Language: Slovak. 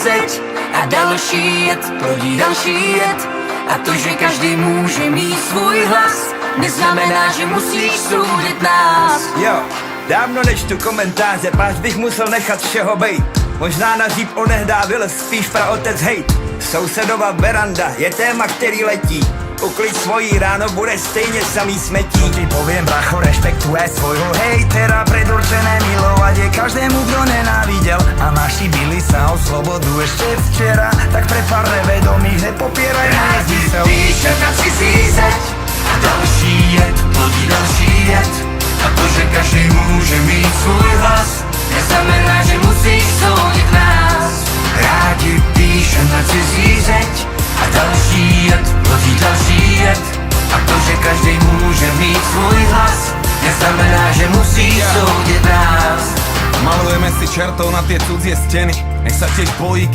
zeď a další jed plodí další jed. A to, že každý může mít svůj hlas, neznamená, že musíš soudit nás. Jo, dávno nečtu komentáře, páč bych musel nechat všeho bejt. Možná na říp onehdá vylez, spíš praotec hejt. Sousedova veranda je téma, který letí. Uklid svojí, ráno bude stejně samý smetí. Čo ti poviem, bracho, rešpektuj svojho hejtera. Predurčené milovať je každému, kto nenávidel. A naši bili sa o slobodu ešte včera. Tak pre pár nevedomých nepopieraj moje zmysel. Píše na cizí zeď a další jed plodí další jed. A to, že každý může mít svůj hlas, neznamená, že musíš soudit nás. Rádi píše na cizí zeď a další jed plodí další jed. A to, že každý může mít svůj hlas, neznamená, že musíš soudit nás. Malujeme si čertov na tie cudzie steny. Nech sa tiež bojí,